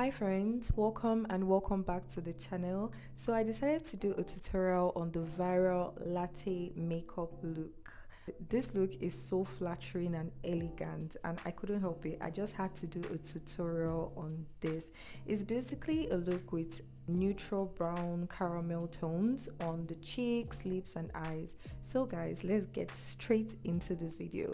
Hi friends, welcome back to the channel. So I decided to do a tutorial on the viral latte makeup look. This look is so flattering and elegant and I couldn't help it. I just had to do a tutorial on this. It's basically a look with neutral brown caramel tones on the cheeks, lips and eyes. So guys, let's get straight into this video.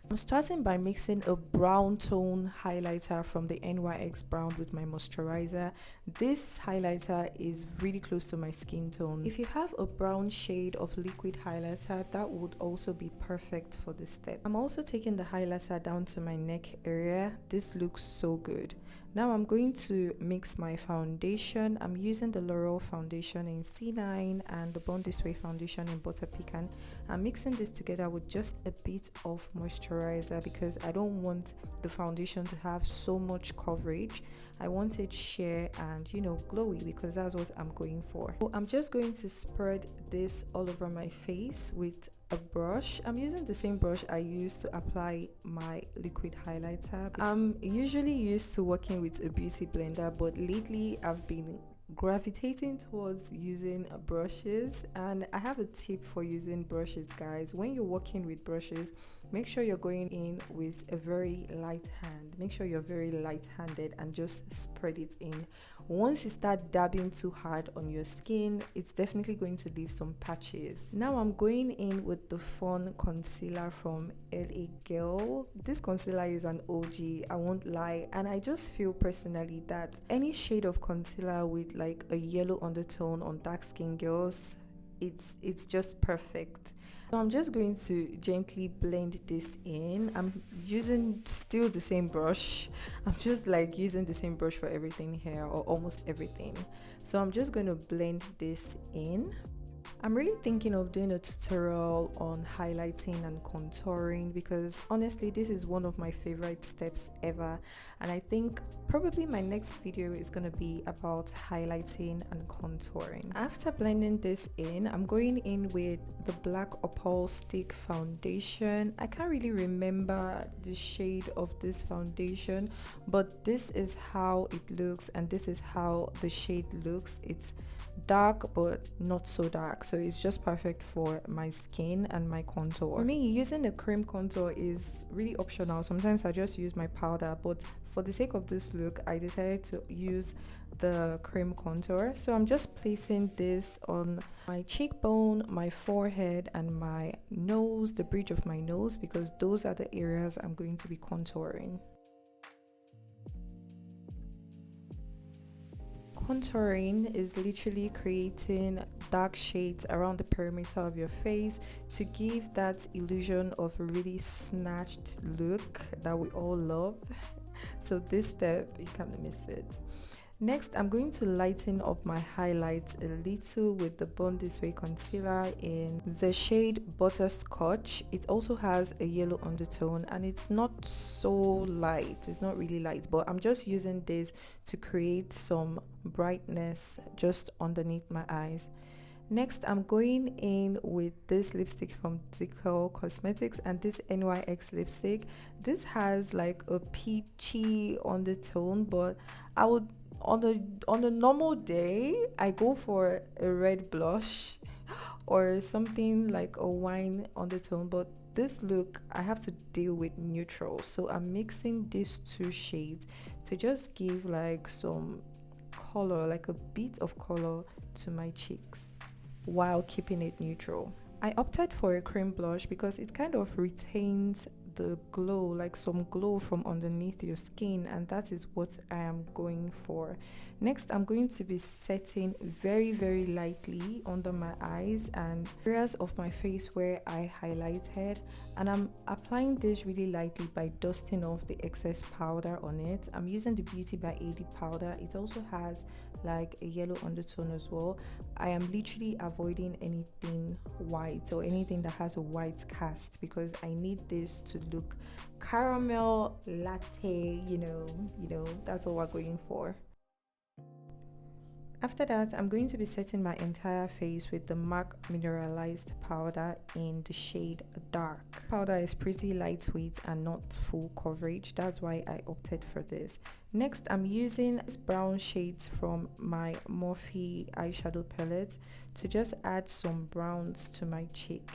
I'm starting by mixing a brown tone highlighter from the NYX brown with my moisturizer. This highlighter is really close to my skin tone. If you have a brown shade of liquid highlighter, that would also be perfect for this step. I'm also taking the highlighter down to my neck area. This looks so good. Now I'm going to mix my foundation. I'm using the L'Oreal foundation in C9 and the Born This Way foundation in Butter Pecan. I'm mixing this together with just a bit of moisturizer because I don't want the foundation to have so much coverage. I want it sheer and glowy because that's what I'm going for. So I'm just going to spread this all over my face with a brush. I'm using the same brush I used to apply my liquid highlighter. I'm usually used to working with a beauty blender, but lately I've been gravitating towards using brushes, and I have a tip for using brushes, guys. When you're working with brushes, make sure you're going in with a very light hand. Make sure you're very light-handed and just spread it in. Once you start dabbing too hard on your skin, it's definitely going to leave some patches. Now I'm going in with the Fun concealer from LA Girl. This concealer is an OG, I won't lie, and I just feel personally that any shade of concealer with like a yellow undertone on dark skin girls, it's just perfect. So I'm just going to gently blend this in. I'm using still the same brush. I'm just like using the same brush for everything here, or almost everything. So I'm just going to blend this in. I'm really thinking of doing a tutorial on highlighting and contouring because honestly this is one of my favorite steps ever, and I think probably my next video is going to be about highlighting and contouring. After blending this in, I'm going in with the Black Opal Stick foundation. I can't really remember the shade of this foundation, but this is how it looks and this is how the shade looks. It's dark but not so dark, so it's just perfect for my skin and my contour. For me, using the cream contour is really optional. Sometimes I just use my powder, but for the sake of this look I decided to use the cream contour. So I'm just placing this on my cheekbone, my forehead and my nose, the bridge of my nose, because those are the areas I'm going to be contouring. Contouring is literally creating dark shades around the perimeter of your face to give that illusion of a really snatched look that we all love. So this step, you can't miss it. Next, I'm going to lighten up my highlights a little with the Born This Way concealer in the shade Butterscotch. It also has a yellow undertone and it's not so light. It's not really light, but I'm just using this to create some brightness just underneath my eyes. Next, I'm going in with this lipstick from Deco Cosmetics and this NYX lipstick. This has like a peachy undertone, but I would on a normal day I go for a red blush or something like a wine undertone, but this look I have to deal with neutral, so I'm mixing these two shades to just give like some color, like a bit of color to my cheeks while keeping it neutral. I opted for a cream blush because it kind of retains the glow, like some glow from underneath your skin, and that is what I am going for. Next, I'm going to be setting very lightly under my eyes and areas of my face where I highlighted, and I'm applying this really lightly by dusting off the excess powder on it. I'm using the Beauty by AD powder. It also has like a yellow undertone as well. I am literally avoiding anything white or anything that has a white cast because I need this to look caramel latte, you know, that's what we're going for. After that, I'm going to be setting my entire face with the MAC Mineralized Powder in the shade Dark. Powder is pretty lightweight and not full coverage. That's why I opted for this. Next, I'm using brown shades from my Morphe eyeshadow palette to just add some browns to my cheek.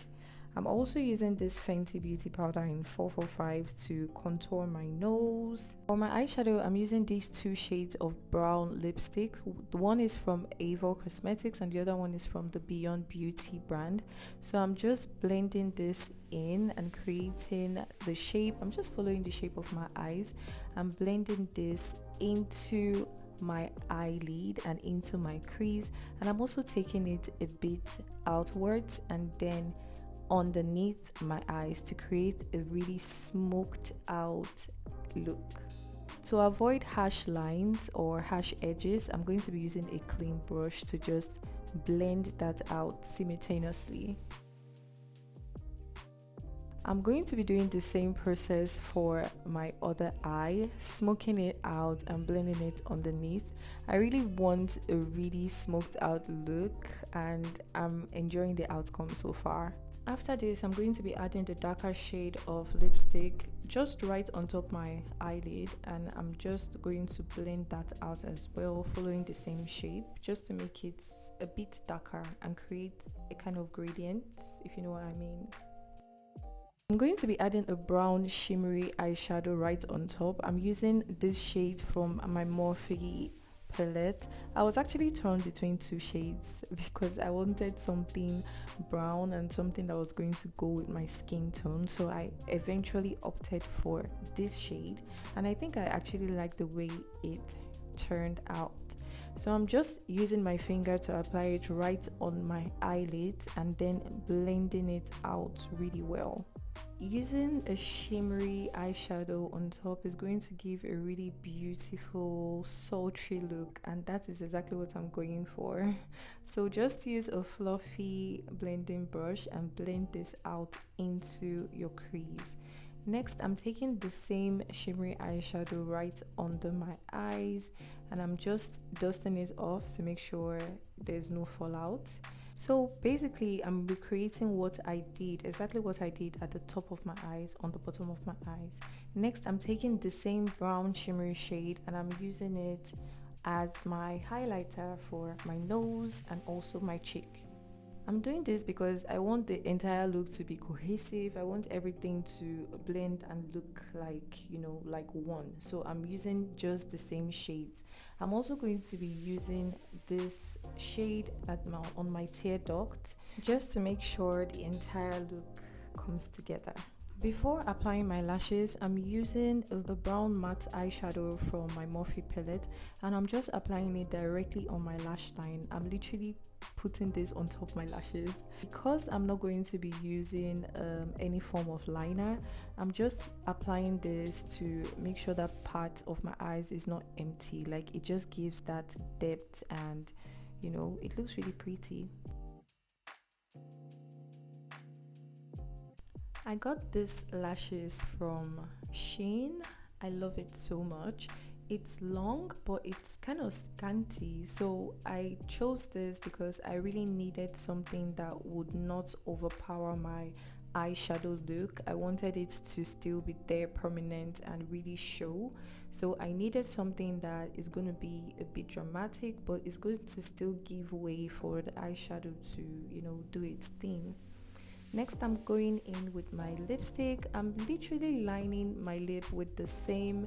I'm also using this Fenty Beauty powder in 445 to contour my nose. For my eyeshadow, I'm using these two shades of brown lipstick. The one is from Avo Cosmetics and the other one is from the Beyond Beauty brand. So I'm just blending this in and creating the shape. I'm just following the shape of my eyes. I'm blending this into my eyelid and into my crease, and I'm also taking it a bit outwards and then underneath my eyes to create a really smoked out look. To avoid harsh lines or harsh edges, I'm going to be using a clean brush to just blend that out simultaneously. I'm going to be doing the same process for my other eye, smoking it out and blending it underneath. I really want a really smoked out look and I'm enjoying the outcome so far. After this, I'm going to be adding the darker shade of lipstick just right on top my eyelid, and I'm just going to blend that out as well, following the same shape just to make it a bit darker and create a kind of gradient, if you know what I mean. I'm going to be adding a brown shimmery eyeshadow right on top. I'm using this shade from my Morphe palette. I was actually torn between two shades because I wanted something brown and something that was going to go with my skin tone, so I eventually opted for this shade, and I think I actually like the way it turned out. So I'm just using my finger to apply it right on my eyelids and then blending it out really well. Using a shimmery eyeshadow on top is going to give a really beautiful sultry look, and that is exactly what I'm going for. So just use a fluffy blending brush and blend this out into your crease. Next, I'm taking the same shimmery eyeshadow right under my eyes and I'm just dusting it off to make sure there's no fallout. So basically, I'm recreating exactly what I did at the top of my eyes, on the bottom of my eyes. Next, I'm taking the same brown shimmery shade and I'm using it as my highlighter for my nose and also my cheek. I'm doing this because I want the entire look to be cohesive. I want everything to blend and look like, like one. So I'm using just the same shades. I'm also going to be using this shade on my tear duct just to make sure the entire look comes together. Before applying my lashes, I'm using a brown matte eyeshadow from my Morphe palette and I'm just applying it directly on my lash line. I'm literally putting this on top of my lashes. Because I'm not going to be using any form of liner, I'm just applying this to make sure that part of my eyes is not empty. Like, it just gives that depth and it looks really pretty. I got these lashes from Shein. I love it so much. It's long, but it's kind of scanty. So I chose this because I really needed something that would not overpower my eyeshadow look. I wanted it to still be there, prominent and really show. So I needed something that is going to be a bit dramatic, but it's going to still give way for the eyeshadow to, do its thing. Next, I'm going in with my lipstick. I'm literally lining my lip with the same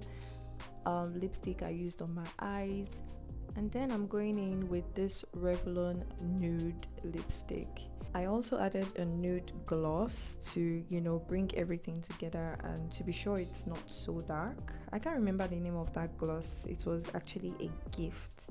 lipstick I used on my eyes, and then I'm going in with this Revlon nude lipstick. I also added a nude gloss to bring everything together and to be sure it's not so dark. I can't remember the name of that gloss. It was actually a gift.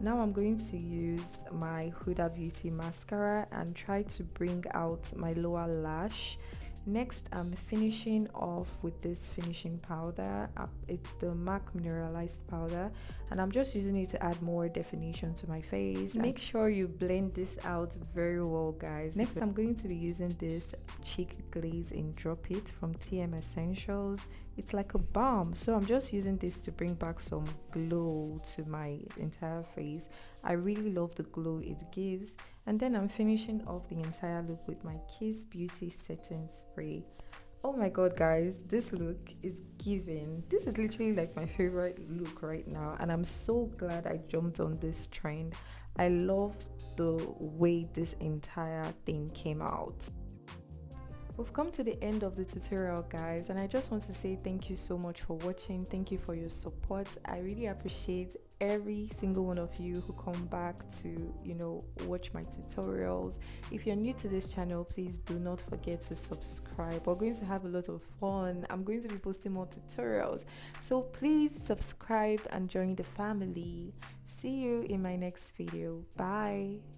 Now I'm going to use my Huda Beauty mascara and try to bring out my lower lash. Next, I'm finishing off with this finishing powder. It's the MAC Mineralized powder, and I'm just using it to add more definition to my face. Make sure you blend this out very well, guys. Next, I'm going to be using this cheek glaze in Drop It from TM Essentials. It's like a balm. So I'm just using this to bring back some glow to my entire face. I really love the glow it gives. And then I'm finishing off the entire look with my Kiss Beauty setting spray. Oh my god, guys, this look is giving. This is literally like my favorite look right now, and I'm so glad I jumped on this trend. I love the way this entire thing came out. We've come to the end of the tutorial, guys, and I just want to say thank you so much for watching. Thank you for your support. I really appreciate every single one of you who come back to, watch my tutorials. If you're new to this channel, please do not forget to subscribe. We're going to have a lot of fun. I'm going to be posting more tutorials, so please subscribe and join the family. See you in my next video. Bye.